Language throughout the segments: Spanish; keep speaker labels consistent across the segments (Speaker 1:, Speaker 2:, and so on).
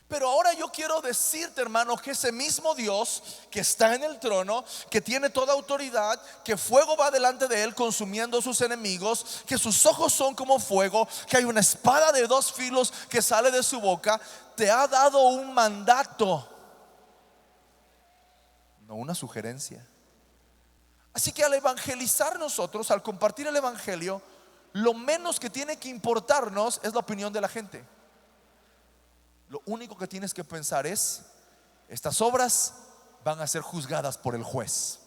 Speaker 1: Pero ahora yo quiero decirte, hermano, que ese mismo Dios que está en el trono, que tiene toda autoridad, que fuego va delante de él consumiendo a sus enemigos, que sus ojos son como fuego, que hay una espada de dos filos que sale de su boca, te ha dado un mandato, no una sugerencia. Así que al evangelizar nosotros, al compartir el evangelio, lo menos que tiene que importarnos es la opinión de la gente. Lo único que tienes que pensar es: estas obras van a ser juzgadas por el juez.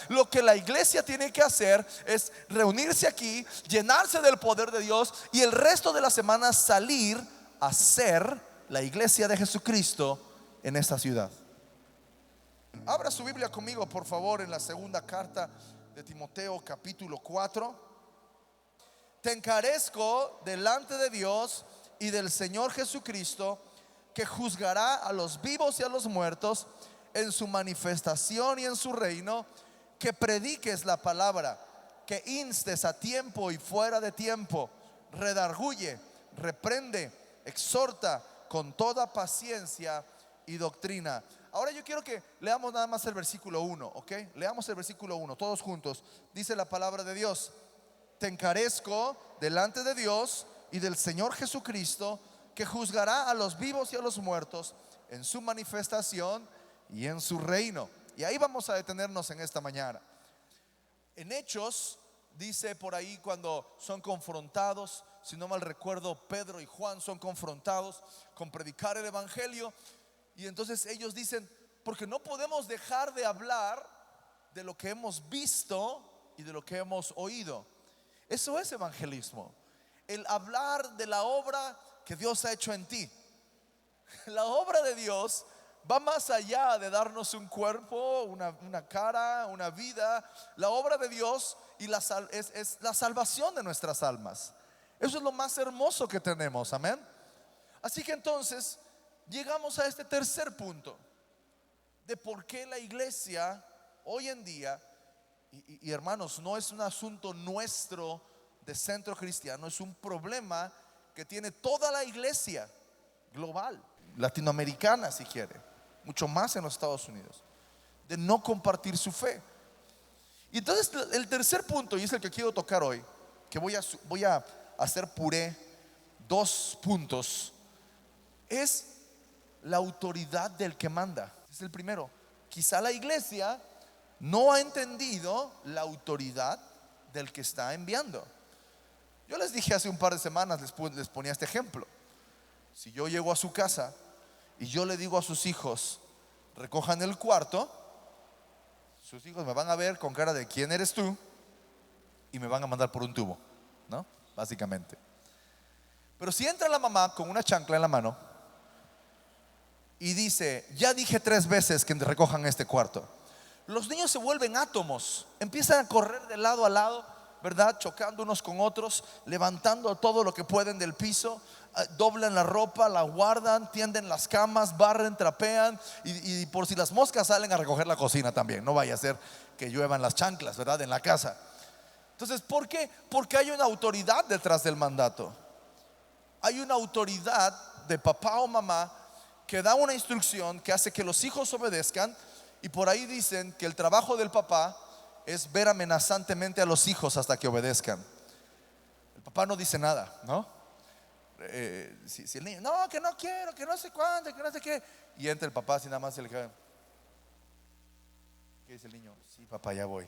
Speaker 1: Lo que la iglesia tiene que hacer es reunirse aquí, llenarse del poder de Dios y el resto de la semana salir a ser la iglesia de Jesucristo en esta ciudad. Abra su Biblia conmigo, por favor, en la segunda carta de Timoteo, capítulo 4. Te encarezco delante de Dios y del Señor Jesucristo, que juzgará a los vivos y a los muertos en su manifestación y en su reino, que prediques la palabra, que instes a tiempo y fuera de tiempo, redarguye, reprende, exhorta con toda paciencia y doctrina. Ahora yo quiero que leamos nada más el versículo 1, ¿ok? Leamos el versículo 1 todos juntos. Dice la palabra de Dios: te encarezco delante de Dios y del Señor Jesucristo, que juzgará a los vivos y a los muertos en su manifestación y en su reino. Y ahí vamos a detenernos en esta mañana. En Hechos dice por ahí, cuando son confrontados, si no mal recuerdo, Pedro y Juan son confrontados con predicar el evangelio, y entonces ellos dicen: porque no podemos dejar de hablar de lo que hemos visto y de lo que hemos oído. Eso es evangelismo, el hablar de la obra que Dios ha hecho en ti. La obra de Dios va más allá de darnos un cuerpo, una cara, una vida. La obra de Dios es la salvación de nuestras almas. Eso es lo más hermoso que tenemos, amén. Así que entonces llegamos a este tercer punto de por qué la iglesia hoy en día, y hermanos, no es un asunto nuestro de Centro Cristiano, es un problema que tiene toda la iglesia global, latinoamericana si quiere, mucho más en los Estados Unidos, de no compartir su fe. Y entonces el tercer punto, y es el que quiero tocar hoy, que voy a hacer puré, 2 puntos, es la autoridad del que manda. Es el primero. Quizá la iglesia no ha entendido la autoridad del que está enviando. Yo les dije hace un par de semanas, les ponía este ejemplo. Si yo llego a su casa y yo le digo a sus hijos: recojan el cuarto, sus hijos me van a ver con cara de ¿quién eres tú? Y me van a mandar por un tubo, ¿no? Básicamente. Pero si entra la mamá con una chancla en la mano y dice: ya dije 3 veces que recojan este cuarto, los niños se vuelven átomos, empiezan a correr de lado a lado, ¿verdad? Chocando unos con otros, levantando todo lo que pueden del piso, doblan la ropa, la guardan, tienden las camas, barren, trapean, y por si las moscas salen a recoger la cocina también. No vaya a ser que lluevan las chanclas, ¿verdad? En la casa. Entonces, ¿por qué? Porque hay una autoridad detrás del mandato. Hay una autoridad de papá o mamá que da una instrucción que hace que los hijos obedezcan. Y por ahí dicen que el trabajo del papá es ver amenazantemente a los hijos hasta que obedezcan. El papá no dice nada, ¿no? Si el niño, no, que no quiero, que no sé cuándo, que no sé qué, y entra el papá así nada más, ¿qué dice el niño? Sí, papá, ya voy.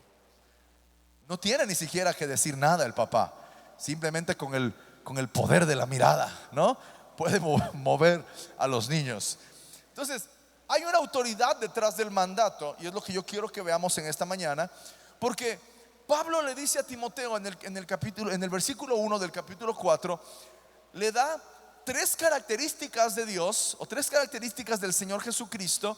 Speaker 1: No tiene ni siquiera que decir nada el papá. Simplemente con el poder de la mirada, ¿no? Puede mover a los niños. Entonces, hay una autoridad detrás del mandato, y es lo que yo quiero que veamos en esta mañana, porque Pablo le dice a Timoteo en el versículo 1 del capítulo 4, le da 3 características de Dios, o 3 características del Señor Jesucristo,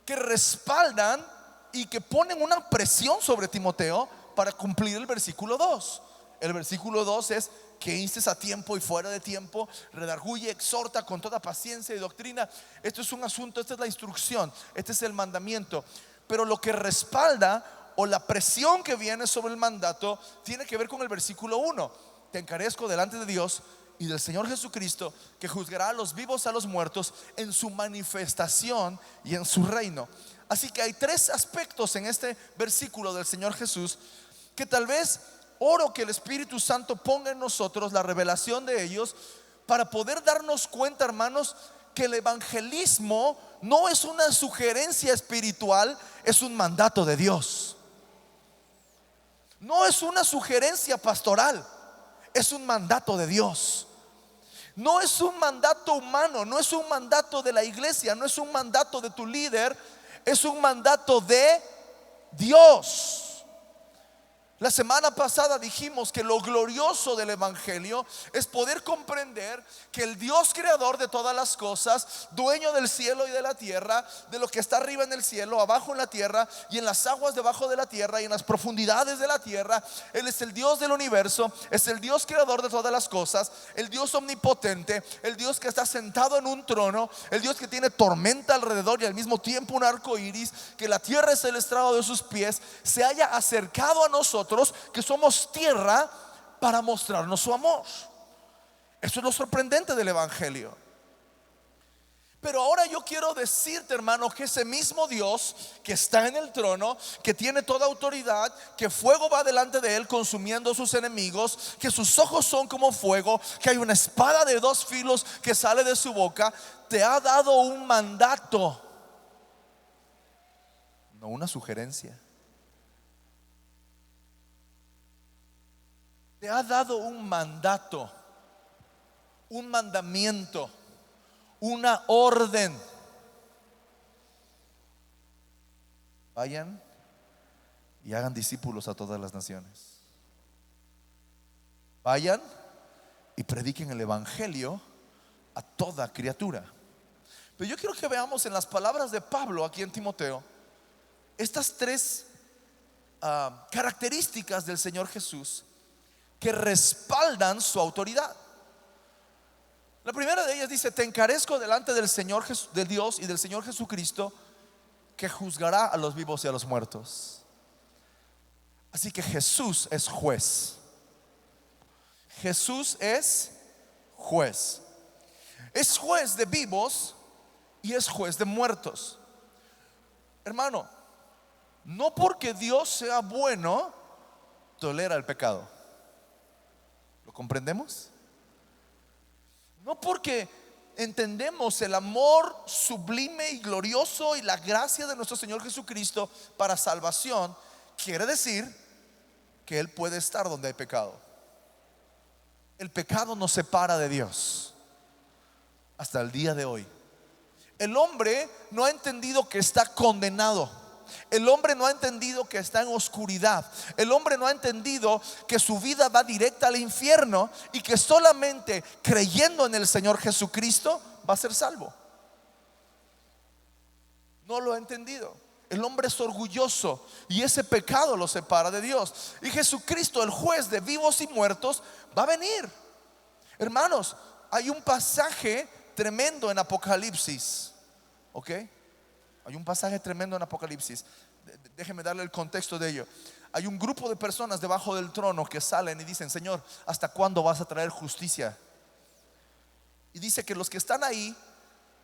Speaker 1: que respaldan y que ponen una presión sobre Timoteo para cumplir el versículo 2. El versículo 2 es: que instes a tiempo y fuera de tiempo, redarguye, exhorta con toda paciencia y doctrina. Esto es un asunto, esta es la instrucción, este es el mandamiento. Pero lo que respalda, o la presión que viene sobre el mandato, tiene que ver con el versículo 1. Te encarezco delante de Dios y del Señor Jesucristo, que juzgará a los vivos a los muertos en su manifestación y en su reino. Así que hay tres aspectos en este versículo del Señor Jesús que tal vez oro que el Espíritu Santo ponga en nosotros la revelación de ellos para poder darnos cuenta, hermanos, que el evangelismo no es una sugerencia espiritual, es un mandato de Dios. No es una sugerencia pastoral, es un mandato de Dios. No es un mandato humano, no es un mandato de la iglesia, no es un mandato de tu líder, es un mandato de Dios. La semana pasada dijimos que lo glorioso del evangelio es poder comprender que el Dios creador de todas las cosas, dueño del cielo y de la tierra, de lo que está arriba en el cielo, abajo en la tierra y en las aguas debajo de la tierra y en las profundidades de la tierra, Él es el Dios del universo, es el Dios creador de todas las cosas, el Dios omnipotente, el Dios que está sentado en un trono, el Dios que tiene tormenta alrededor y al mismo tiempo un arco iris, que la tierra es el estrado de sus pies, se haya acercado a nosotros que somos tierra para mostrarnos su amor. Eso es lo sorprendente del evangelio. Pero ahora yo quiero decirte, hermano, que ese mismo Dios que está en el trono, que tiene toda autoridad, que fuego va delante de él consumiendo a sus enemigos, que sus ojos son como fuego, que hay una espada de dos filos que sale de su boca, te ha dado un mandato, no una sugerencia. Te ha dado un mandato, un mandamiento, una orden. Vayan y hagan discípulos a todas las naciones. Vayan y prediquen el evangelio a toda criatura. Pero yo quiero que veamos en las palabras de Pablo aquí en Timoteo estas tres características del Señor Jesús que respaldan su autoridad. La primera de ellas dice: te encarezco delante del Señor, de Dios y del Señor Jesucristo, que juzgará a los vivos y a los muertos. Así que Jesús es juez. Jesús es juez. Es juez de vivos y es juez de muertos. Hermano, no porque Dios sea bueno tolera el pecado. ¿Lo comprendemos? No porque entendemos el amor sublime y glorioso y la gracia de nuestro Señor Jesucristo para salvación, quiere decir que Él puede estar donde hay pecado. El pecado nos separa de Dios hasta el día de hoy. El hombre no ha entendido que está condenado. El hombre no ha entendido que está en oscuridad. El hombre no ha entendido que su vida va directa al infierno y que solamente creyendo en el Señor Jesucristo va a ser salvo. No lo ha entendido. El hombre es orgulloso y ese pecado lo separa de Dios. Y Jesucristo, el juez de vivos y muertos, va a venir. Hermanos, hay un pasaje tremendo en Apocalipsis, ¿ok? Hay un pasaje tremendo en Apocalipsis. Déjeme darle el contexto de ello. Hay un grupo de personas debajo del trono que salen y dicen: Señor, ¿hasta cuándo vas a traer justicia? Y dice que los que están ahí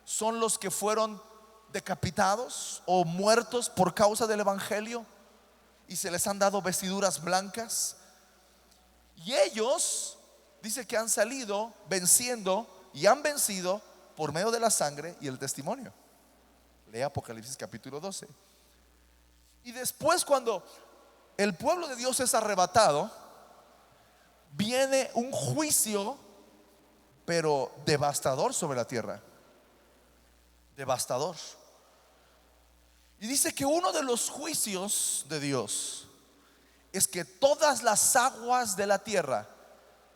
Speaker 1: son los que fueron decapitados o muertos por causa del evangelio y se les han dado vestiduras blancas. Y ellos, dice que han salido venciendo y han vencido por medio de la sangre y el testimonio. Lee Apocalipsis capítulo 12. Y después, cuando el pueblo de Dios es arrebatado, viene un juicio, pero devastador sobre la tierra. Devastador. Y dice que uno de los juicios de Dios es que todas las aguas de la tierra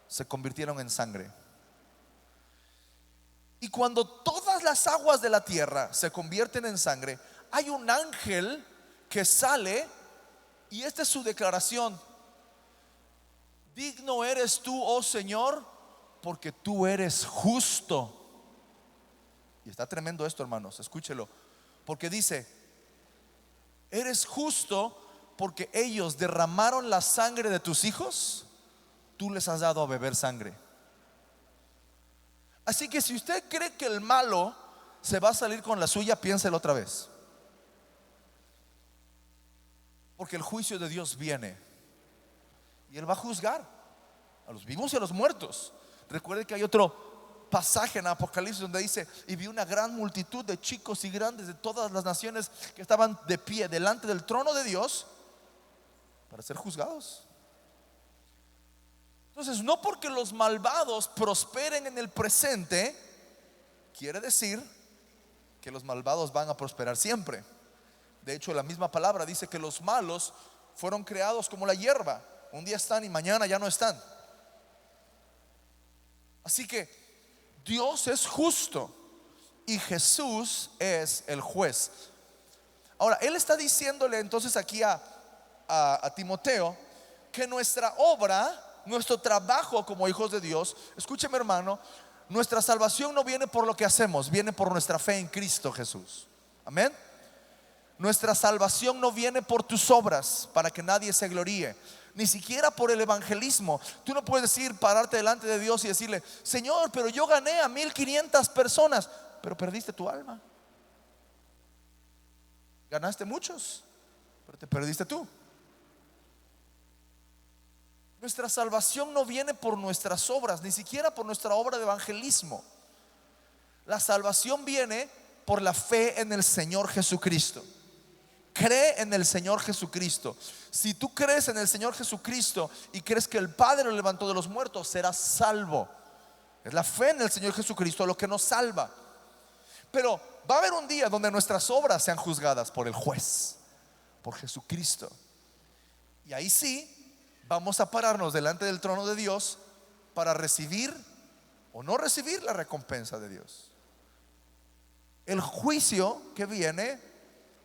Speaker 1: se convirtieron en sangre. Y cuando todas las aguas de la tierra se convierten en sangre, hay un ángel que sale y esta es su declaración: digno eres tú, oh Señor, porque tú eres justo. Y está tremendo esto, hermanos, escúchelo. Porque dice: eres justo porque ellos derramaron la sangre de tus hijos, tú les has dado a beber sangre. Así que si usted cree que el malo se va a salir con la suya, piénselo otra vez. Porque el juicio de Dios viene y Él va a juzgar a los vivos y a los muertos. Recuerde que hay otro pasaje en Apocalipsis donde dice: y vi una gran multitud de chicos y grandes de todas las naciones que estaban de pie delante del trono de Dios para ser juzgados. Entonces, no porque los malvados prosperen en el presente quiere decir que los malvados van a prosperar siempre. De hecho, la misma palabra dice que los malos fueron creados como la hierba. Un día están y mañana ya no están. Así que Dios es justo y Jesús es el juez. Ahora, Él está diciéndole entonces aquí a Timoteo que nuestra obra, nuestro trabajo como hijos de Dios, escúcheme hermano, nuestra salvación no viene por lo que hacemos, viene por nuestra fe en Cristo Jesús. Amén. Nuestra salvación no viene por tus obras para que nadie se gloríe, ni siquiera por el evangelismo. Tú no puedes pararte delante de Dios y decirle: Señor, pero yo gané a 1500 personas. Pero perdiste tu alma. Ganaste muchos, pero te perdiste tú. Nuestra salvación no viene por nuestras obras, ni siquiera por nuestra obra de evangelismo. La salvación viene por la fe en el Señor Jesucristo. Cree en el Señor Jesucristo. Si tú crees en el Señor Jesucristo y crees que el Padre lo levantó de los muertos, serás salvo. Es la fe en el Señor Jesucristo lo que nos salva. Pero va a haber un día donde nuestras obras sean juzgadas por el juez, por Jesucristo. Y ahí sí vamos a pararnos delante del trono de Dios para recibir o no recibir la recompensa de Dios. El juicio que viene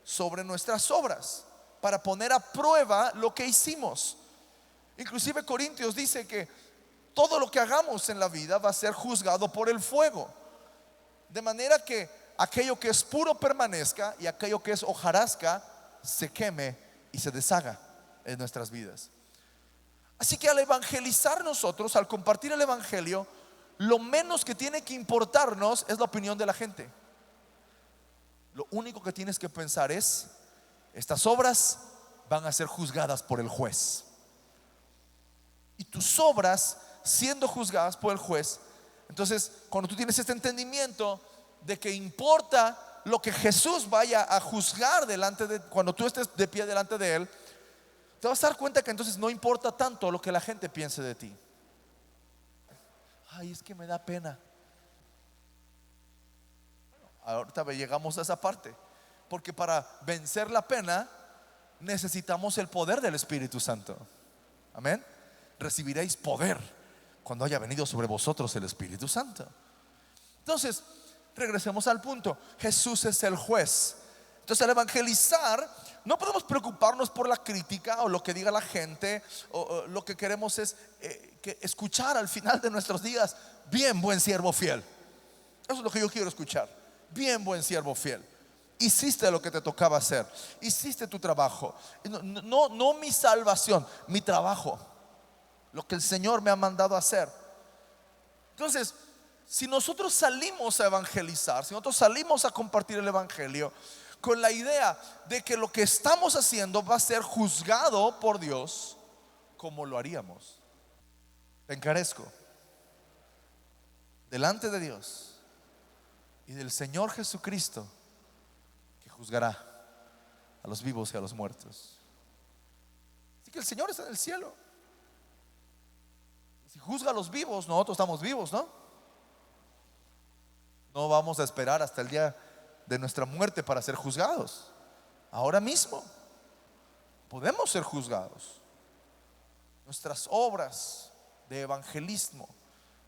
Speaker 1: sobre nuestras obras para poner a prueba lo que hicimos. Inclusive Corintios dice que todo lo que hagamos en la vida va a ser juzgado por el fuego, de manera que aquello que es puro permanezca y aquello que es hojarasca se queme y se deshaga en nuestras vidas. Así que al evangelizar nosotros, al compartir el evangelio, lo menos que tiene que importarnos es la opinión de la gente. Lo único que tienes que pensar es: estas obras van a ser juzgadas por el juez. Y tus obras siendo juzgadas por el juez, entonces cuando tú tienes este entendimiento de que importa lo que Jesús vaya a juzgar cuando tú estés de pie delante de Él, te vas a dar cuenta que entonces no importa tanto lo que la gente piense de ti. Ay, es que me da pena. Ahorita llegamos a esa parte, porque para vencer la pena necesitamos el poder del Espíritu Santo. Amén. Recibiréis poder cuando haya venido sobre vosotros el Espíritu Santo. Entonces, regresemos al punto. Jesús es el juez. Entonces, al evangelizar no podemos preocuparnos por la crítica o lo que diga la gente, o lo que queremos es que escuchar al final de nuestros días: bien, buen siervo fiel. Eso es lo que yo quiero escuchar. Bien, buen siervo fiel. Hiciste lo que te tocaba hacer. Hiciste tu trabajo. No mi salvación, mi trabajo. Lo que el Señor me ha mandado a hacer. Entonces, si nosotros salimos a evangelizar, si nosotros salimos a compartir el evangelio con la idea de que lo que estamos haciendo va a ser juzgado por Dios, ¿cómo lo haríamos? Te encarezco delante de Dios y del Señor Jesucristo, que juzgará a los vivos y a los muertos. Así que el Señor está en el cielo. Si juzga a los vivos, nosotros estamos vivos, ¿no? No vamos a esperar hasta el día de nuestra muerte para ser juzgados. Ahora mismo podemos ser juzgados. Nuestras obras de evangelismo,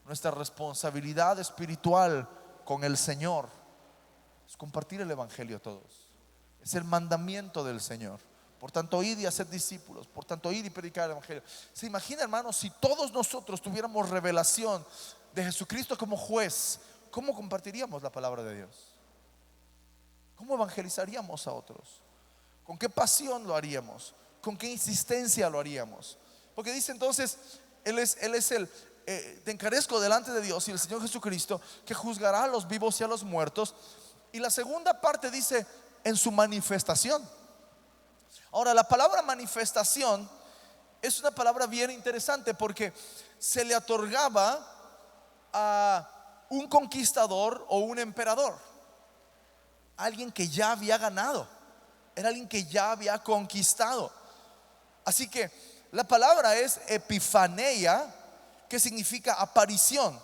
Speaker 1: nuestra responsabilidad espiritual con el Señor es compartir el evangelio a todos. Es el mandamiento del Señor. Por tanto, id y haced discípulos. Por tanto, id y predicar el evangelio. ¿Se imagina, hermanos, si todos nosotros tuviéramos revelación de Jesucristo como juez? ¿Cómo compartiríamos la palabra de Dios? ¿Cómo evangelizaríamos a otros? ¿Con qué pasión lo haríamos? ¿Con qué insistencia lo haríamos? Porque dice entonces, Él es te encarezco delante de Dios y el Señor Jesucristo, que juzgará a los vivos y a los muertos. Y la segunda parte dice, en su manifestación. Ahora, la palabra manifestación es una palabra bien interesante, porque se le otorgaba a un conquistador o un emperador, alguien que ya había ganado, era alguien que ya había conquistado. Así que la palabra es epifaneia, que significa aparición,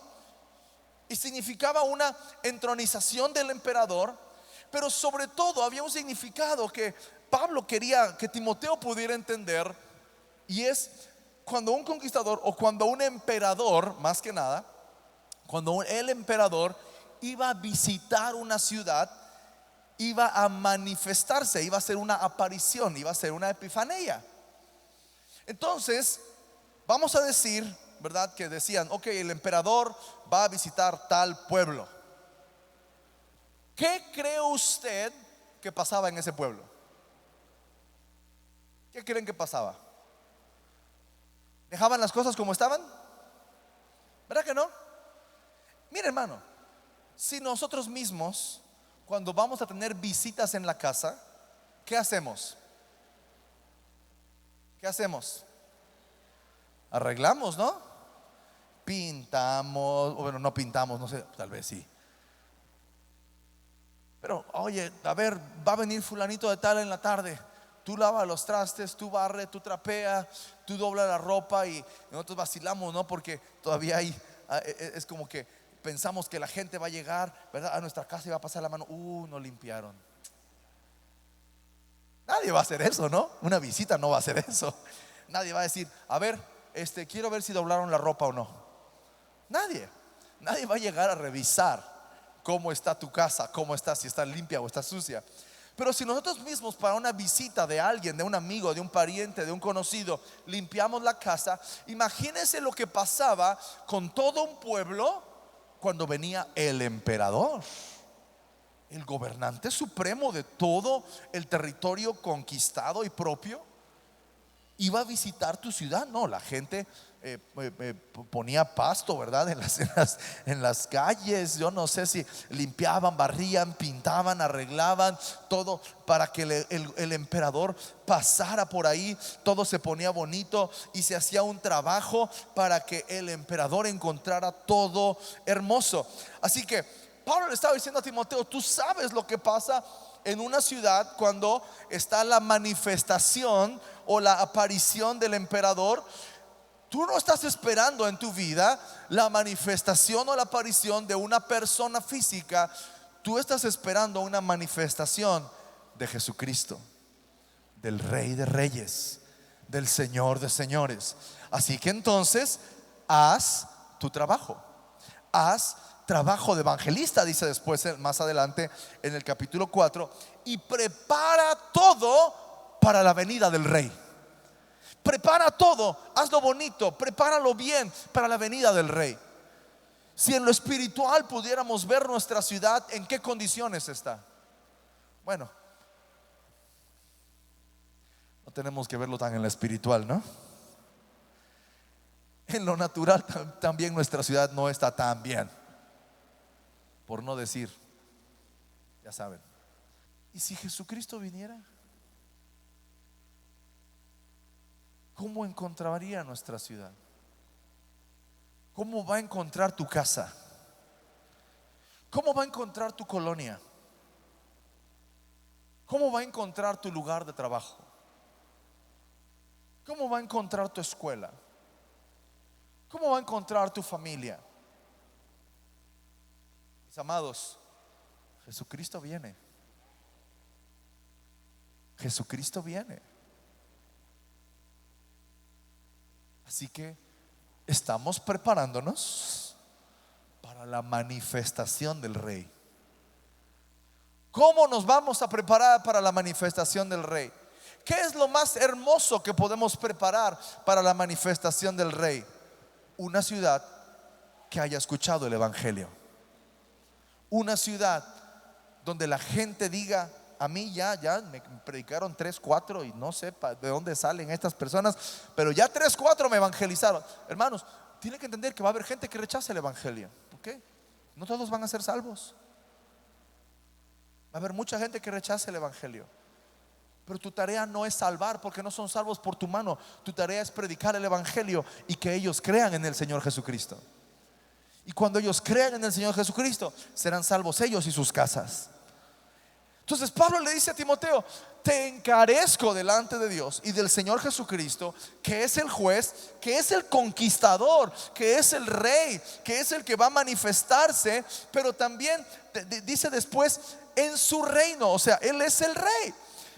Speaker 1: y significaba una entronización del emperador. Pero sobre todo había un significado que Pablo quería que Timoteo pudiera entender, y es cuando un conquistador o cuando un emperador, más que nada, cuando el emperador iba a visitar una ciudad, iba a manifestarse, iba a ser una aparición, iba a ser una epifanía. Entonces, vamos a decir, ¿verdad? Que decían, ok, el emperador va a visitar tal pueblo. ¿Qué cree usted que pasaba en ese pueblo? ¿Qué creen que pasaba? ¿Dejaban las cosas como estaban? ¿Verdad que no? Mire, hermano, si nosotros mismos, cuando vamos a tener visitas en la casa, ¿qué hacemos? ¿Qué hacemos? Arreglamos, ¿no? Pintamos, o bueno, no pintamos, no sé, tal vez sí. Pero, oye, a ver, va a venir fulanito de tal en la tarde. Tú lavas los trastes, tú barre, tú trapea, tú dobla la ropa. Y nosotros vacilamos, ¿no? Porque todavía hay, es como que pensamos que la gente va a llegar, ¿verdad?, a nuestra casa y va a pasar la mano. No limpiaron. Nadie va a hacer eso, ¿no? Una visita no va a hacer eso. Nadie va a decir, a ver, quiero ver si doblaron la ropa o no. Nadie va a llegar a revisar cómo está tu casa, cómo está, si está limpia o está sucia. Pero si nosotros mismos, para una visita de alguien, de un amigo, de un pariente, de un conocido, limpiamos la casa, imagínense lo que pasaba con todo un pueblo cuando venía el emperador, el gobernante supremo de todo el territorio conquistado y propio. Iba a visitar tu ciudad. No, la gente ponía pasto, ¿verdad? En las calles. Yo no sé si limpiaban, barrían, pintaban, arreglaban todo para que el emperador pasara por ahí. Todo se ponía bonito y se hacía un trabajo para que el emperador encontrara todo hermoso. Así que Pablo le estaba diciendo a Timoteo, tú sabes lo que pasa en una ciudad cuando está la manifestación o la aparición del emperador. Tú no estás esperando en tu vida la manifestación o la aparición de una persona física. Tú estás esperando una manifestación de Jesucristo, del Rey de Reyes, del Señor de Señores. Así que entonces, haz tu trabajo. Haz trabajo de evangelista, dice después, más adelante en el capítulo 4, y prepara todo para la venida del Rey. Prepara todo, hazlo bonito, prepáralo bien para la venida del Rey. Si en lo espiritual pudiéramos ver nuestra ciudad, ¿en qué condiciones está? Bueno, no tenemos que verlo tan en lo espiritual, ¿no? En lo natural también nuestra ciudad no está tan bien, por no decir, ya saben. ¿Y si Jesucristo viniera? ¿Cómo encontraría nuestra ciudad? ¿Cómo va a encontrar tu casa? ¿Cómo va a encontrar tu colonia? ¿Cómo va a encontrar tu lugar de trabajo? ¿Cómo va a encontrar tu escuela? ¿Cómo va a encontrar tu familia? Mis amados, Jesucristo viene. Jesucristo viene. Así que estamos preparándonos para la manifestación del Rey. ¿Cómo nos vamos a preparar para la manifestación del Rey? ¿Qué es lo más hermoso que podemos preparar para la manifestación del Rey? Una ciudad que haya escuchado el Evangelio. Una ciudad donde la gente diga, a mí ya me predicaron 3, 4 y no sé de dónde salen estas personas, pero ya 3, 4 me evangelizaron. Hermanos, tiene que entender que va a haber gente que rechace el evangelio. ¿Ok? No todos van a ser salvos. Va a haber mucha gente que rechace el evangelio. Pero tu tarea no es salvar, porque no son salvos por tu mano. Tu tarea es predicar el evangelio y que ellos crean en el Señor Jesucristo. Y cuando ellos crean en el Señor Jesucristo, serán salvos ellos y sus casas. Entonces Pablo le dice a Timoteo: te encarezco delante de Dios y del Señor Jesucristo, que es el juez, que es el conquistador, que es el rey, que es el que va a manifestarse, pero también dice después en su reino. O sea, Él es el rey.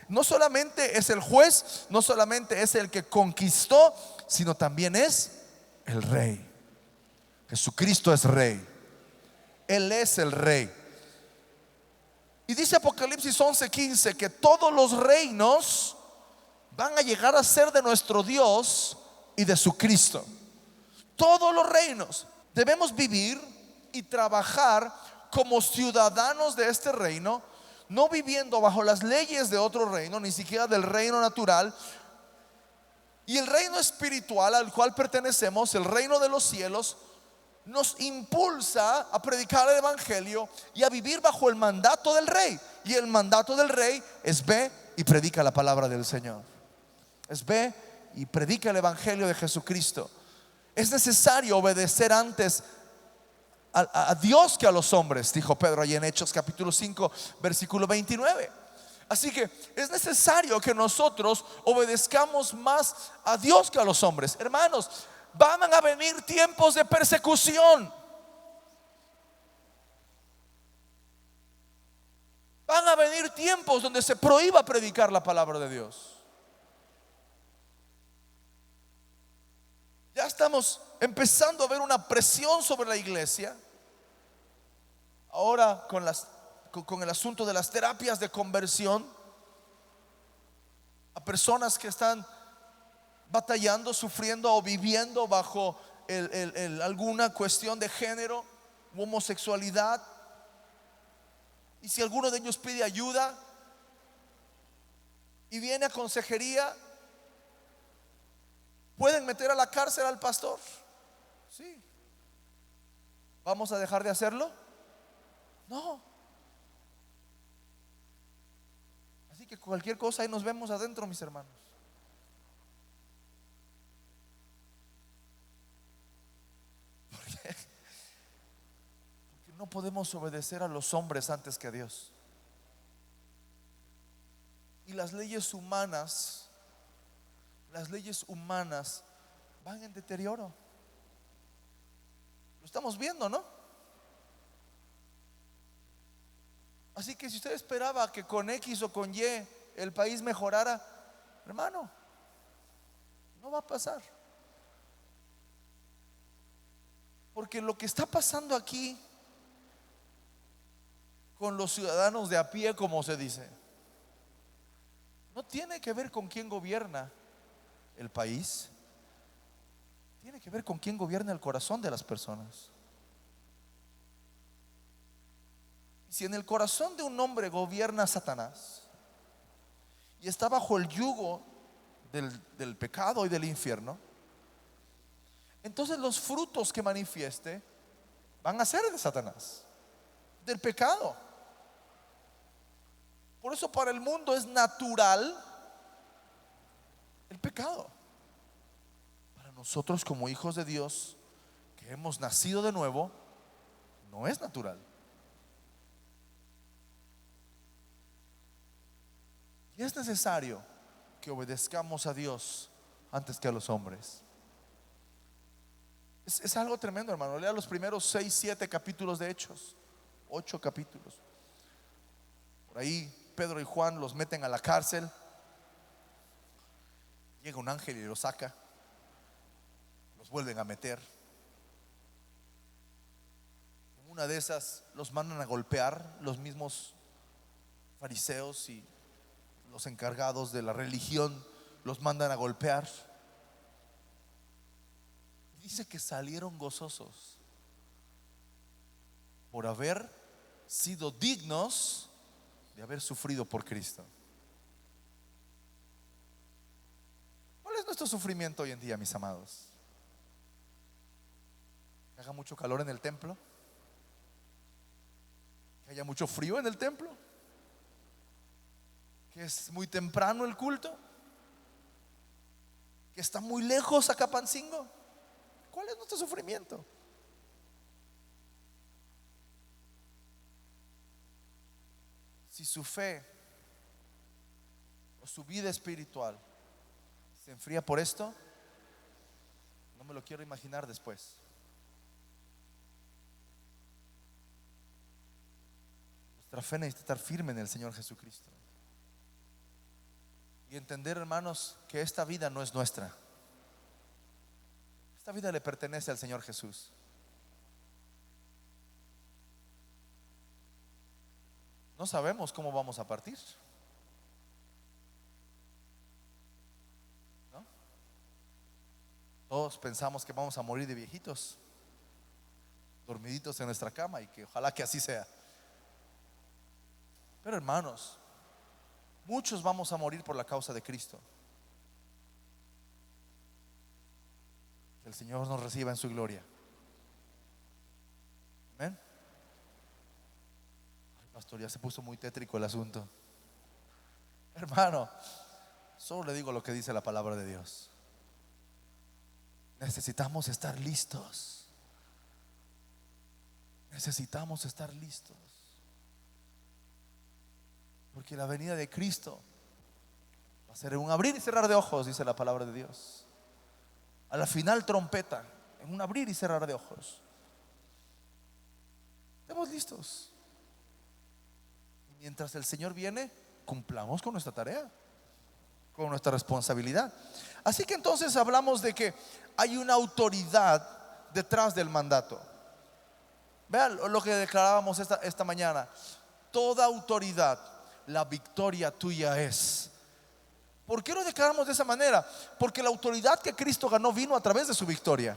Speaker 1: No solamente es el juez, no solamente es el que conquistó, sino también es el rey. Jesucristo es rey. Él es el rey. Y dice Apocalipsis 11:15 que todos los reinos van a llegar a ser de nuestro Dios y de su Cristo. Todos los reinos. Debemos vivir y trabajar como ciudadanos de este reino, no viviendo bajo las leyes de otro reino, ni siquiera del reino natural. Y el reino espiritual al cual pertenecemos, el reino de los cielos, nos impulsa a predicar el evangelio y a vivir bajo el mandato del rey. Y el mandato del rey es: ve y predica la palabra del Señor. Es: ve y predica el evangelio de Jesucristo. Es necesario obedecer antes a Dios que a los hombres, dijo Pedro allí en Hechos capítulo 5 versículo 29. Así que es necesario que nosotros obedezcamos más a Dios que a los hombres. Hermanos, van a venir tiempos de persecución. Van a venir tiempos donde se prohíba predicar la palabra de Dios. Ya estamos empezando a ver una presión sobre la iglesia. Ahora con el asunto de las terapias de conversión a personas que están batallando, sufriendo o viviendo bajo alguna cuestión de género u homosexualidad. Y si alguno de ellos pide ayuda y viene a consejería, pueden meter a la cárcel al pastor. Sí. ¿Vamos a dejar de hacerlo? No. Así que cualquier cosa, ahí nos vemos adentro, mis hermanos. Porque no podemos obedecer a los hombres antes que a Dios. Y las leyes humanas van en deterioro. Lo estamos viendo, ¿no? Así que si usted esperaba que con X o con Y el país mejorara, hermano, no va a pasar. Porque lo que está pasando aquí con los ciudadanos de a pie, como se dice, no tiene que ver con quién gobierna el país. Tiene que ver con quién gobierna el corazón de las personas. Si en el corazón de un hombre gobierna Satanás y está bajo el yugo del pecado y del infierno, entonces los frutos que manifieste van a ser de Satanás, del pecado. Por eso para el mundo es natural el pecado. Para nosotros como hijos de Dios que hemos nacido de nuevo, no es natural. Y es necesario que obedezcamos a Dios antes que a los hombres. Es algo tremendo, hermano. Lea los primeros 6, 7 capítulos de Hechos. 8 capítulos. Por ahí Pedro y Juan los meten a la cárcel. Llega un ángel y los saca. Los vuelven a meter. En una de esas los mandan a golpear los mismos fariseos y los encargados de la religión, los mandan a golpear. Dice que salieron gozosos por haber sido dignos de haber sufrido por Cristo. ¿Cuál es nuestro sufrimiento hoy en día, mis amados? Que haga mucho calor en el templo, que haya mucho frío en el templo, que es muy temprano el culto, que está muy lejos Acapancingo. ¿Cuál es nuestro sufrimiento? Si su fe o su vida espiritual se enfría por esto, no me lo quiero imaginar después. Nuestra fe necesita estar firme en el Señor Jesucristo y entender, hermanos, que esta vida no es nuestra. Esta vida le pertenece al Señor Jesús. No sabemos cómo vamos a partir, ¿no? Todos pensamos que vamos a morir de viejitos, dormiditos en nuestra cama, y que ojalá que así sea. Pero hermanos, muchos vamos a morir por la causa de Cristo. Que el Señor nos reciba en su gloria. Amén. Ay, pastor, ya se puso muy tétrico el asunto. Hermano, solo le digo lo que dice la palabra de Dios. Necesitamos estar listos. Necesitamos estar listos. Porque la venida de Cristo va a ser en un abrir y cerrar de ojos, dice la palabra de Dios. A la final trompeta, en un abrir y cerrar de ojos. Estemos listos. Y mientras el Señor viene, cumplamos con nuestra tarea, con nuestra responsabilidad. Así que entonces hablamos de que hay una autoridad detrás del mandato. Vean lo que declarábamos esta mañana. Toda autoridad, la victoria tuya es. ¿Por qué lo declaramos de esa manera? Porque la autoridad que Cristo ganó vino a través de su victoria.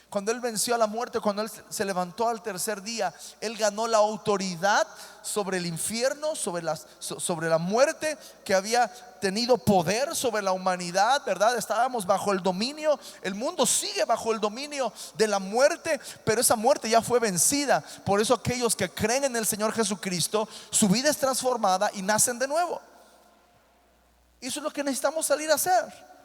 Speaker 1: Cuando Él venció a la muerte, cuando Él se levantó al tercer día, Él ganó la autoridad sobre el infierno, sobre la muerte, que había tenido poder sobre la humanidad, ¿verdad? Estábamos bajo el dominio, el mundo sigue bajo el dominio de la muerte, pero esa muerte ya fue vencida. Por eso aquellos que creen en el Señor Jesucristo, su vida es transformada y nacen de nuevo. Y eso es lo que necesitamos salir a hacer,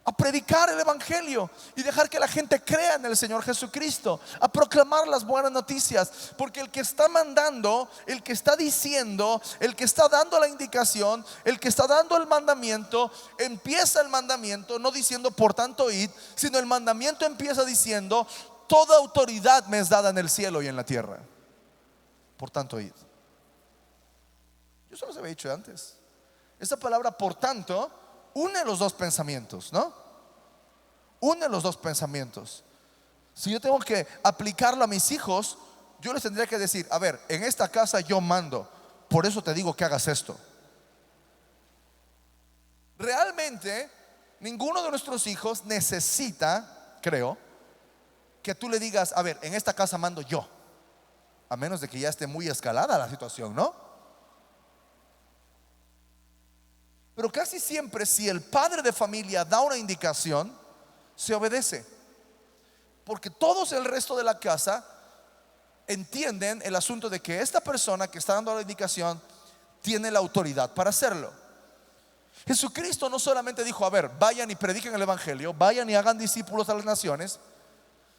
Speaker 1: a predicar el evangelio y dejar que la gente crea en el Señor Jesucristo, a proclamar las buenas noticias. Porque el que está mandando, el que está diciendo, el que está dando la indicación, el que está dando el mandamiento, empieza el mandamiento no diciendo por tanto id, sino el mandamiento empieza diciendo: toda autoridad me es dada en el cielo y en la tierra, por tanto id. Yo se los había dicho antes. Esa palabra por tanto une los dos pensamientos, ¿no? Une los dos pensamientos. Si yo tengo que aplicarlo a mis hijos, yo les tendría que decir: a ver, en esta casa yo mando, por eso te digo que hagas esto. Realmente ninguno de nuestros hijos necesita, creo, que tú le digas: a ver, en esta casa mando yo, a menos de que ya esté muy escalada la situación, ¿no? Pero casi siempre, si el padre de familia da una indicación, se obedece, porque todos el resto de la casa entienden el asunto de que esta persona que está dando la indicación tiene la autoridad para hacerlo. Jesucristo no solamente dijo: a ver, vayan y prediquen el evangelio, vayan y hagan discípulos a las naciones,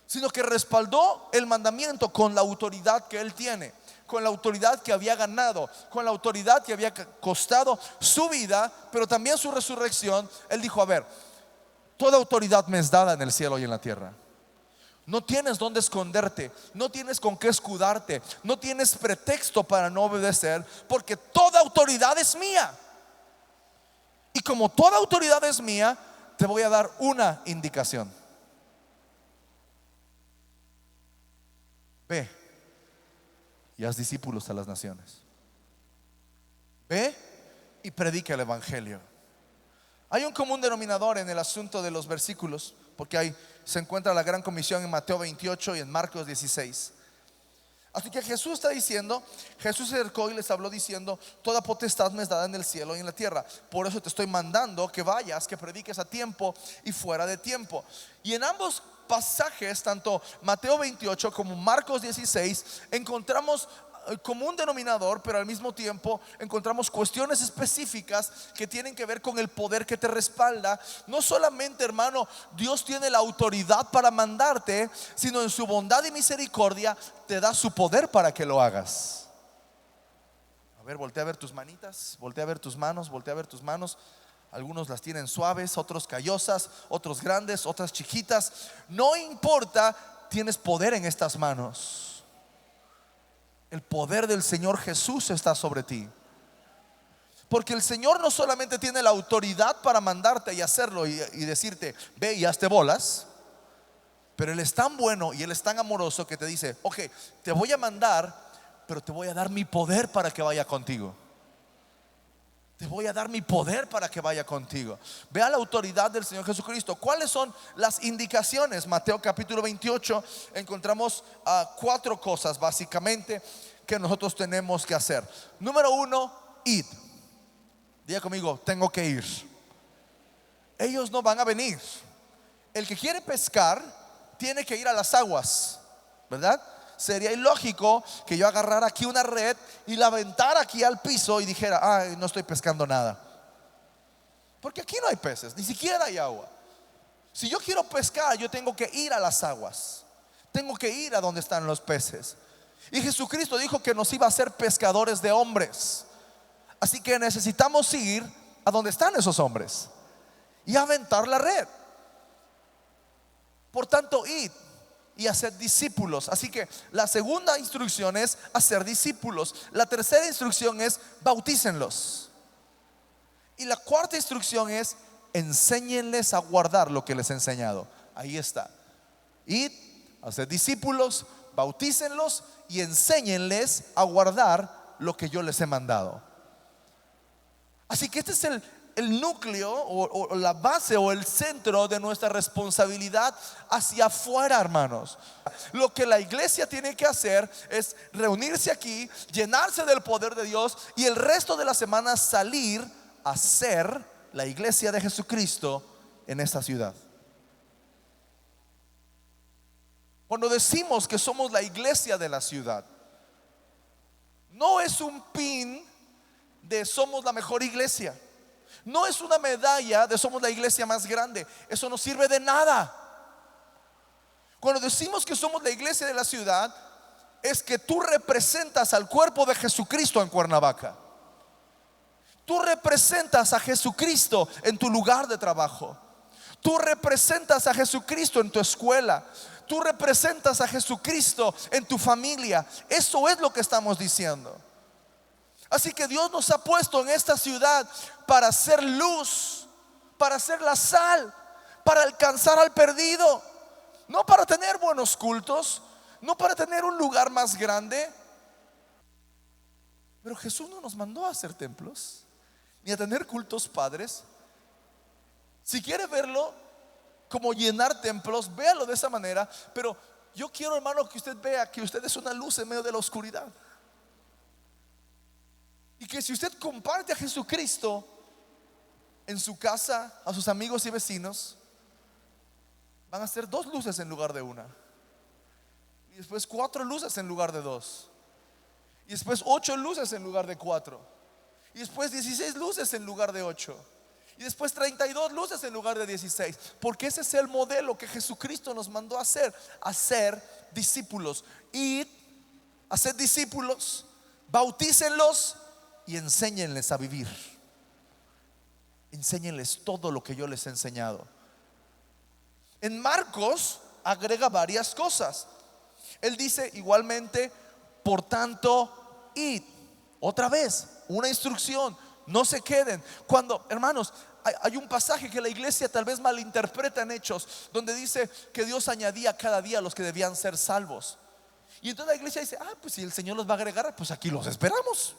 Speaker 1: sino que respaldó el mandamiento con la autoridad que Él tiene, con la autoridad que había ganado, con la autoridad que había costado su vida, pero también su resurrección. Él dijo: a ver, toda autoridad me es dada en el cielo y en la tierra. No tienes dónde esconderte, no tienes con qué escudarte, no tienes pretexto para no obedecer, porque toda autoridad es mía. Y como toda autoridad es mía, te voy a dar una indicación: ve y haz discípulos a las naciones. Ve y predica el evangelio. Hay un común denominador en el asunto de los versículos, porque ahí se encuentra la gran comisión en Mateo 28 y en Marcos 16. Así que Jesús está diciendo, Jesús se acercó y les habló diciendo: toda potestad me es dada en el cielo y en la tierra. Por eso te estoy mandando que vayas, que prediques a tiempo y fuera de tiempo. Y en ambos pasajes, tanto Mateo 28 como Marcos 16, encontramos como un denominador, pero al mismo tiempo encontramos cuestiones específicas que tienen que ver con el poder que te respalda. No solamente, hermano, Dios tiene la autoridad para mandarte, sino en su bondad y misericordia te da su poder para que lo hagas. A ver, voltea a ver tus manitas, voltea a ver tus manos, voltea a ver tus manos. Algunos las tienen suaves, otros callosas, otros grandes, otras chiquitas. No importa, tienes poder en estas manos. El poder del Señor Jesús está sobre ti. Porque el Señor no solamente tiene la autoridad para mandarte y hacerlo y decirte, ve y hazte bolas, pero Él es tan bueno y Él es tan amoroso que te dice, ok, te voy a mandar, pero te voy a dar mi poder para que vaya contigo. Te voy a dar mi poder para que vaya contigo. Vea la autoridad del Señor Jesucristo. ¿Cuáles son las indicaciones? Mateo capítulo 28 encontramos 4 cosas básicamente que nosotros tenemos que hacer. Número 1, id. Diga conmigo, tengo que ir. Ellos no van a venir. El que quiere pescar tiene que ir a las aguas, ¿verdad? Sería ilógico que yo agarrara aquí una red y la aventara aquí al piso y dijera, ay, no estoy pescando nada. Porque aquí no hay peces, ni siquiera hay agua. Si yo quiero pescar, yo tengo que ir a las aguas. Tengo que ir a donde están los peces. Y Jesucristo dijo que nos iba a hacer pescadores de hombres. Así que necesitamos ir a donde están esos hombres y aventar la red. Por tanto, id y hacer discípulos. Así que la segunda instrucción es hacer discípulos. La tercera instrucción es bautícenlos. Y la cuarta instrucción es enséñenles a guardar lo que les he enseñado. Ahí está. Id, hacer discípulos, bautícenlos y enséñenles a guardar lo que yo les he mandado. Así que este es el núcleo o la base o el centro de nuestra responsabilidad hacia afuera, hermanos. Lo que la iglesia tiene que hacer es reunirse aquí, llenarse del poder de Dios y el resto de la semana salir a ser la iglesia de Jesucristo en esta ciudad. Cuando decimos que somos la iglesia de la ciudad, no es un pin de somos la mejor iglesia. No es una medalla de somos la iglesia más grande. Eso no sirve de nada. Cuando decimos que somos la iglesia de la ciudad, es que tú representas al cuerpo de Jesucristo en Cuernavaca. Tú representas a Jesucristo en tu lugar de trabajo. Tú representas a Jesucristo en tu escuela. Tú representas a Jesucristo en tu familia. Eso es lo que estamos diciendo. Así que Dios nos ha puesto en esta ciudad para hacer luz, para hacer la sal, para alcanzar al perdido. No para tener buenos cultos, no para tener un lugar más grande. Pero Jesús no nos mandó a hacer templos, ni a tener cultos padres. Si quiere verlo como llenar templos, véalo de esa manera. Pero yo quiero, hermano, que usted vea que usted es una luz en medio de la oscuridad. Y que si usted comparte a Jesucristo en su casa, a sus amigos y vecinos, van a ser 2 luces en lugar de una. Y después 4 luces en lugar de 2. Y después 8 luces en lugar de 4. Y después 16 luces en lugar de 8. Y después 32 luces en lugar de 16. Porque ese es el modelo que Jesucristo nos mandó a hacer. Hacer discípulos. Y hacer discípulos, bautícenlos y enséñenles a vivir. Enséñenles todo lo que yo les he enseñado. En Marcos agrega varias cosas. Él dice igualmente, por tanto, id. Otra vez, una instrucción. No se queden. Cuando, hermanos, hay un pasaje que la iglesia tal vez malinterpreta en Hechos, donde dice que Dios añadía cada día a los que debían ser salvos. Y entonces la iglesia dice, pues si el Señor los va a agregar, pues aquí los esperamos.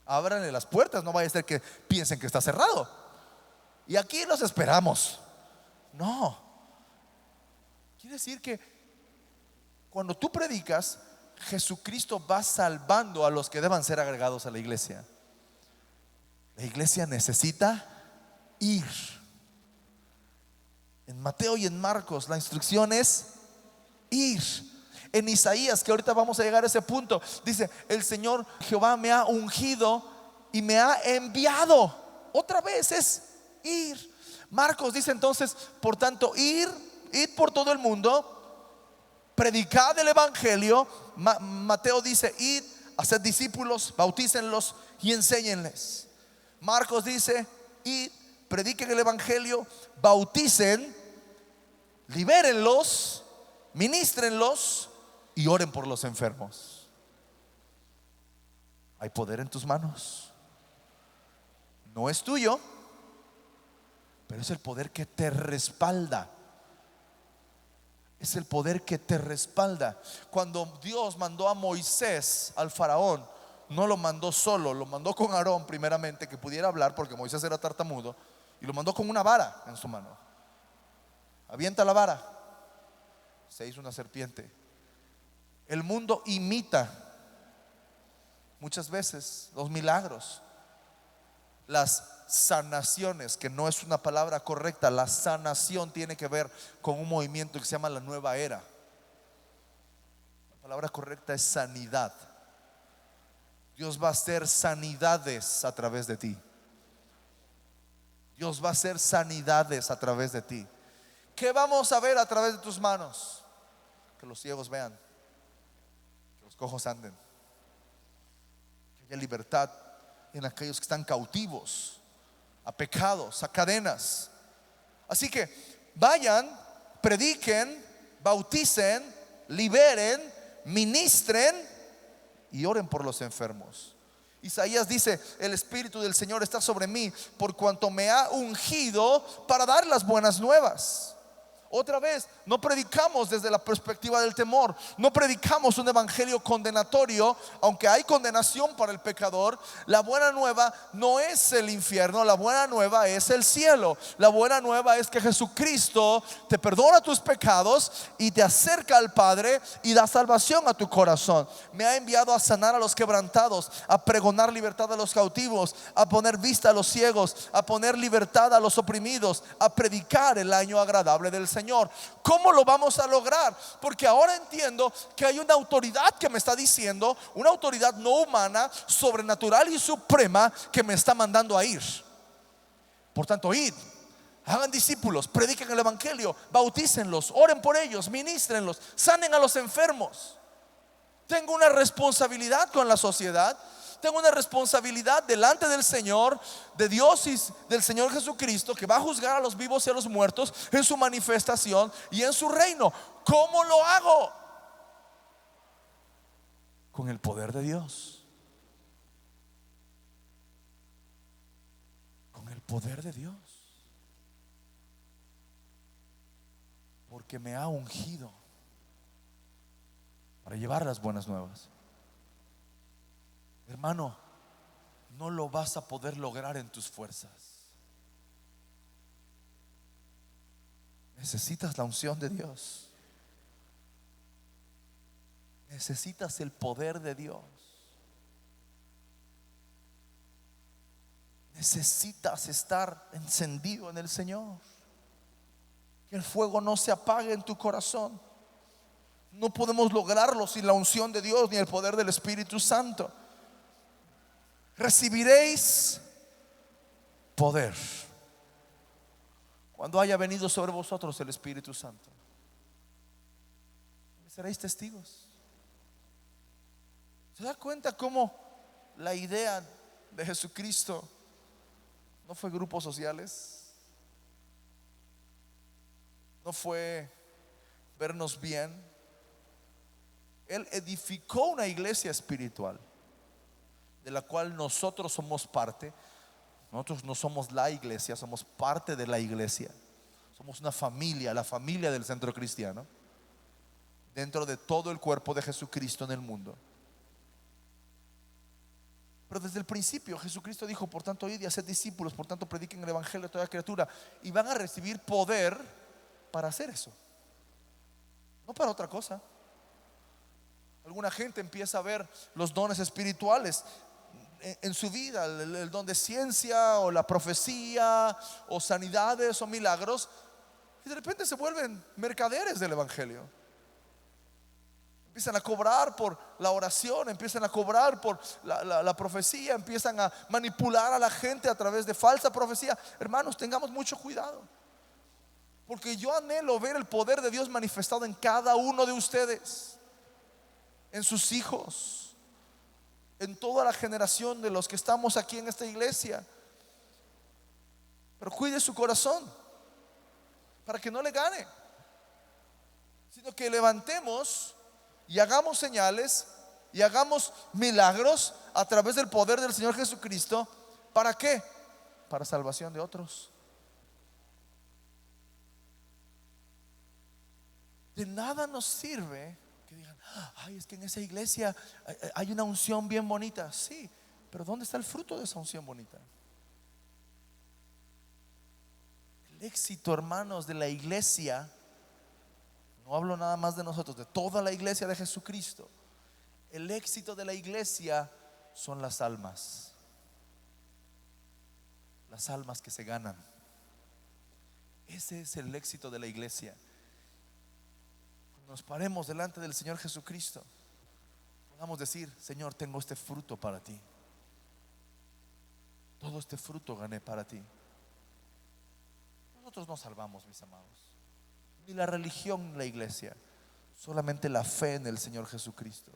Speaker 1: Ábranle las puertas, no vaya a ser que piensen que está cerrado. Y aquí los esperamos. No. Quiere decir que cuando tú predicas, Jesucristo va salvando a los que deban ser agregados a la iglesia. La iglesia necesita ir. En Mateo y en Marcos la instrucción es ir. En Isaías, que ahorita vamos a llegar a ese punto, dice: el Señor Jehová me ha ungido y me ha enviado. Otra vez es ir. Marcos dice entonces, por tanto, id por todo el mundo, predicad el evangelio. Mateo dice: id, haced discípulos, bautícenlos y enséñenles. Marcos dice: id, prediquen el evangelio, bauticen, libérenlos, ministrenlos y oren por los enfermos. Hay poder en tus manos. No es tuyo, pero es el poder que te respalda. Es el poder que te respalda. Cuando Dios mandó a Moisés al faraón, no lo mandó solo, lo mandó con Aarón primeramente, que pudiera hablar, porque Moisés era tartamudo, y lo mandó con una vara en su mano. Avienta la vara, se hizo una serpiente. El mundo imita muchas veces los milagros, las sanaciones, que no es una palabra correcta. La sanación tiene que ver con un movimiento que se llama la nueva era. La palabra correcta es sanidad. Dios va a hacer sanidades a través de ti. Dios va a hacer sanidades a través de ti. ¿Qué vamos a ver a través de tus manos? Que los ciegos vean, que los cojos anden, que haya libertad en aquellos que están cautivos a pecados, a cadenas. Así que vayan, prediquen, bauticen, liberen, ministren y oren por los enfermos. Isaías dice: el Espíritu del Señor está sobre mí, por cuanto me ha ungido para dar las buenas nuevas. Otra vez, no predicamos desde la perspectiva del temor. No predicamos un evangelio condenatorio, aunque hay condenación para el pecador. La buena nueva no es el infierno, la buena nueva es el cielo. La buena nueva es que Jesucristo te perdona tus pecados y te acerca al Padre y da salvación a tu corazón. Me ha enviado a sanar a los quebrantados, a pregonar libertad a los cautivos, a poner vista a los ciegos, a poner libertad a los oprimidos, a predicar el año agradable del Señor. ¿Cómo lo vamos a lograr? Porque ahora entiendo que hay una autoridad que me está diciendo, una autoridad no humana, sobrenatural y suprema, que me está mandando a ir. Por tanto, id, hagan discípulos, prediquen el evangelio, bautícenlos, oren por ellos, ministrenlos, sanen a los enfermos. Tengo una responsabilidad con la sociedad. Tengo una responsabilidad delante del Señor, de Dios y del Señor Jesucristo, que va a juzgar a los vivos y a los muertos en su manifestación y en su reino. ¿Cómo lo hago? Con el poder de Dios. Con el poder de Dios. Porque me ha ungido para llevar las buenas nuevas. Hermano, no lo vas a poder lograr en tus fuerzas. Necesitas la unción de Dios. Necesitas el poder de Dios. Necesitas estar encendido en el Señor. Que el fuego no se apague en tu corazón. No podemos lograrlo sin la unción de Dios ni el poder del Espíritu Santo. Recibiréis poder cuando haya venido sobre vosotros el Espíritu Santo. Seréis testigos. ¿Se da cuenta cómo la idea de Jesucristo no fue grupos sociales? No fue vernos bien. Él edificó una iglesia espiritual, de la cual nosotros somos parte. Nosotros no somos la iglesia, somos parte de la iglesia. Somos una familia, la familia del centro cristiano, dentro de todo el cuerpo de Jesucristo en el mundo. Pero desde el principio Jesucristo dijo: por tanto, id y haced discípulos, por tanto prediquen el evangelio a toda criatura. Y van a recibir poder para hacer eso, no para otra cosa. Alguna gente empieza a ver los dones espirituales en su vida, el don de ciencia o la profecía o sanidades o milagros, y de repente se vuelven mercaderes del evangelio. Empiezan a cobrar por la oración, empiezan a cobrar por la profecía, empiezan a manipular a la gente a través de falsa profecía. Hermanos, tengamos mucho cuidado, porque yo anhelo ver el poder de Dios manifestado en cada uno de ustedes, en sus hijos, en toda la generación de los que estamos aquí en esta iglesia. Pero cuide su corazón para que no le gane, sino que levantemos y hagamos señales y hagamos milagros a través del poder del Señor Jesucristo. ¿Para qué? Para salvación de otros. De nada nos sirve que digan: ay, es que en esa iglesia hay una unción bien bonita. Sí, pero ¿dónde está el fruto de esa unción bonita? El éxito, hermanos, de la iglesia, no hablo nada más de nosotros, de toda la iglesia de Jesucristo. El éxito de la iglesia son las almas que se ganan. Ese es el éxito de la iglesia. Cuando nos paremos delante del Señor Jesucristo, podamos decir: Señor, tengo este fruto para ti. Todo este fruto gané para ti. Nosotros no salvamos, mis amados, ni la religión ni la iglesia. Solamente la fe en el Señor Jesucristo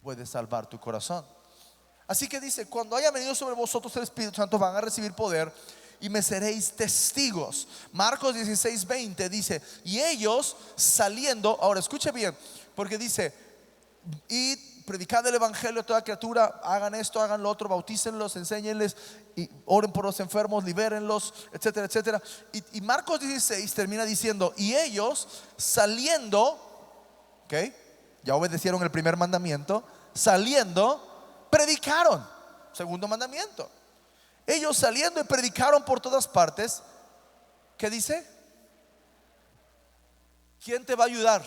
Speaker 1: puede salvar tu corazón. Así que dice: cuando haya venido sobre vosotros el Espíritu Santo, van a recibir poder y me seréis testigos. Marcos 16:20 dice: y ellos saliendo, ahora escuche bien, porque dice: id, predicad el evangelio a toda criatura, hagan esto, hagan lo otro, bautícenlos, enséñenles y oren por los enfermos, libérenlos, etcétera, etcétera. Y Marcos 16 termina diciendo: y ellos saliendo, ok, ya obedecieron el primer mandamiento, saliendo predicaron. Segundo mandamiento: ellos saliendo y predicaron por todas partes. ¿Qué dice? ¿Quién te va a ayudar?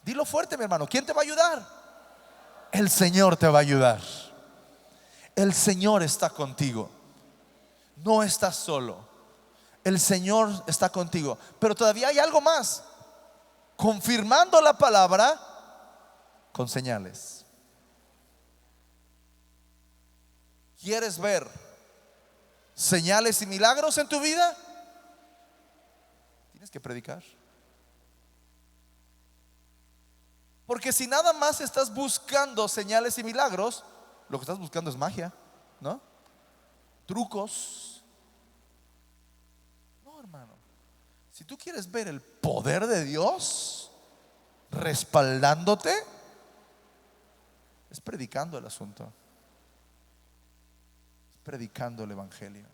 Speaker 1: Dilo fuerte, mi hermano. ¿Quién te va a ayudar? El Señor te va a ayudar. El Señor está contigo. No estás solo. El Señor está contigo. Pero todavía hay algo más: confirmando la palabra con señales. ¿Quieres ver señales y milagros en tu vida? Tienes que predicar. Porque si nada más estás buscando señales y milagros, lo que estás buscando es magia, ¿no? Trucos. No, hermano. Si tú quieres ver el poder de Dios respaldándote, es predicando el asunto. Es predicando el evangelio.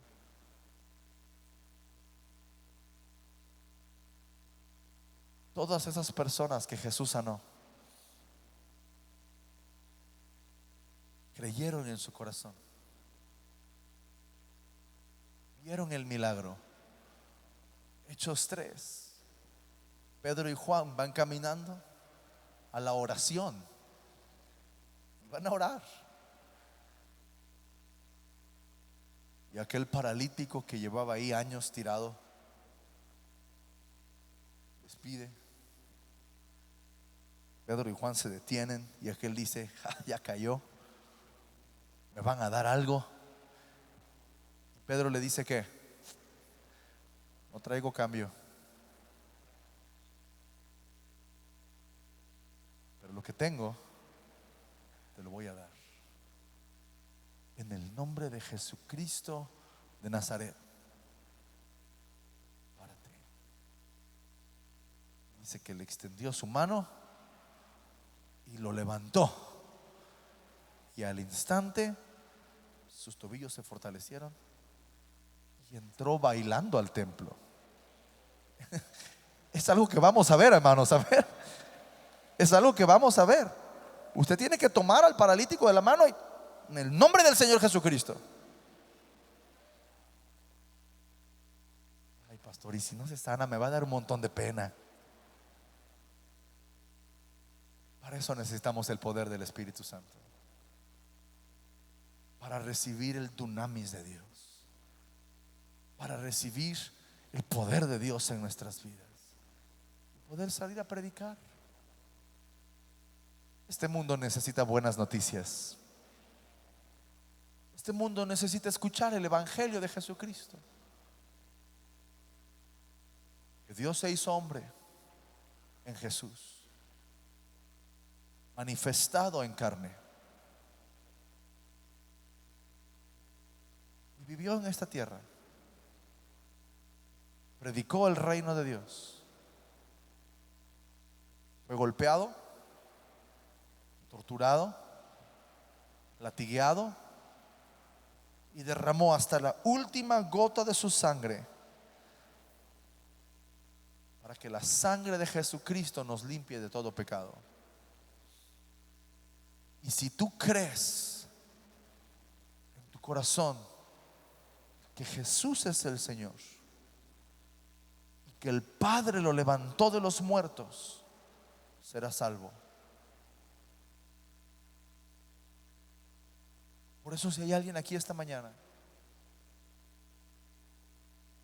Speaker 1: Todas esas personas que Jesús sanó creyeron en su corazón, vieron el milagro. Hechos 3, Pedro y Juan van caminando a la oración y van a orar, y aquel paralítico que llevaba ahí años tirado les pide. Pedro y Juan se detienen y aquel dice: ya cayó, ¿me van a dar algo? Pedro le dice: ¿qué? No traigo cambio, pero lo que tengo te lo voy a dar. En el nombre de Jesucristo de Nazaret, párate. Dice que le extendió su mano y lo levantó, y al instante sus tobillos se fortalecieron y entró bailando al templo. Es algo que vamos a ver, hermanos, a ver. Es algo que vamos a ver. Usted tiene que tomar al paralítico de la mano y, en el nombre del Señor Jesucristo. Ay, pastor, y si no se sana, me va a dar un montón de pena. Para eso necesitamos el poder del Espíritu Santo, para recibir el dunamis de Dios, para recibir el poder de Dios en nuestras vidas, poder salir a predicar. Este mundo necesita buenas noticias. Este mundo necesita escuchar el evangelio de Jesucristo, que Dios se hizo hombre en Jesús, manifestado en carne, y vivió en esta tierra, predicó el reino de Dios, fue golpeado, torturado, latigueado y derramó hasta la última gota de su sangre, para que la sangre de Jesucristo nos limpie de todo pecado. Y si tú crees en tu corazón que Jesús es el Señor y que el Padre lo levantó de los muertos, serás salvo. Por eso, si hay alguien aquí esta mañana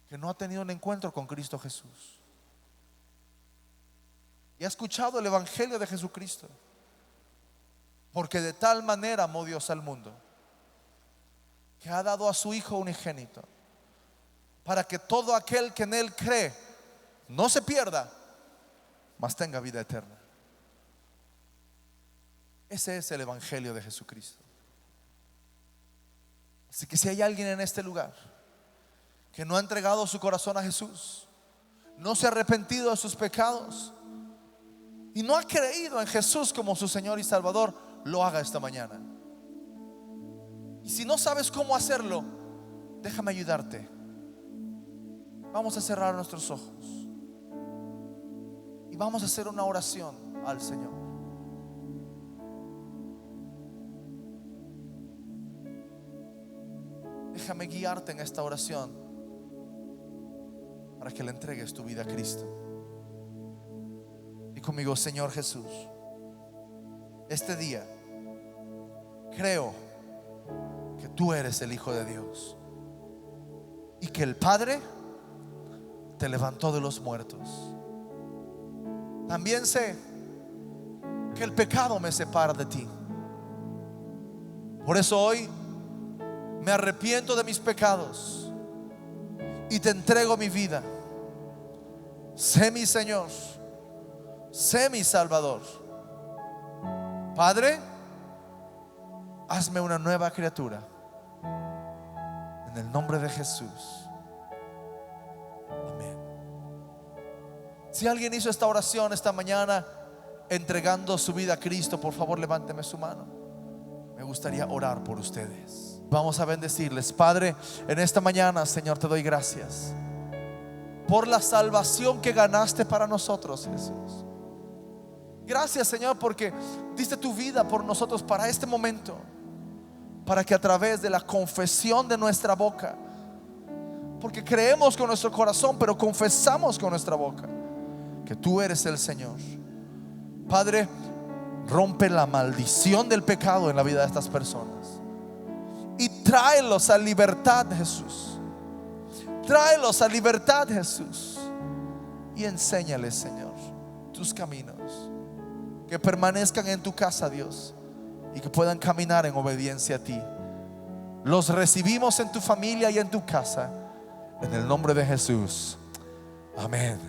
Speaker 1: que no ha tenido un encuentro con Cristo Jesús y ha escuchado el evangelio de Jesucristo, porque de tal manera amó Dios al mundo, que ha dado a su Hijo unigénito, para que todo aquel que en Él cree no se pierda, mas tenga vida eterna. Ese es el evangelio de Jesucristo. Así que si hay alguien en este lugar que no ha entregado su corazón a Jesús, no se ha arrepentido de sus pecados y no ha creído en Jesús como su Señor y Salvador, lo haga esta mañana. Y si no sabes cómo hacerlo, déjame ayudarte. Vamos a cerrar nuestros ojos y vamos a hacer una oración al Señor. Déjame guiarte en esta oración para que le entregues tu vida a Cristo. Y conmigo: Señor Jesús, este día creo que tú eres el Hijo de Dios y que el Padre te levantó de los muertos. También sé que el pecado me separa de ti. Por eso hoy me arrepiento de mis pecados y te entrego mi vida. Sé mi Señor, sé mi Salvador. Padre, hazme una nueva criatura, en el nombre de Jesús. Amén. Si alguien hizo esta oración esta mañana entregando su vida a Cristo, por favor levánteme su mano. Me gustaría orar por ustedes. Vamos a bendecirles. Padre, en esta mañana, Señor, te doy gracias por la salvación que ganaste para nosotros, Jesús. Gracias, Señor, porque diste tu vida por nosotros para este momento, para que a través de la confesión de nuestra boca, porque creemos con nuestro corazón, pero confesamos con nuestra boca que tú eres el Señor. Padre, rompe la maldición del pecado en la vida de estas personas y tráelos a libertad, Jesús. Tráelos a libertad, Jesús, y enséñales, Señor, tus caminos, que permanezcan en tu casa, Dios, y que puedan caminar en obediencia a ti. Los recibimos en tu familia y en tu casa, en el nombre de Jesús. Amén.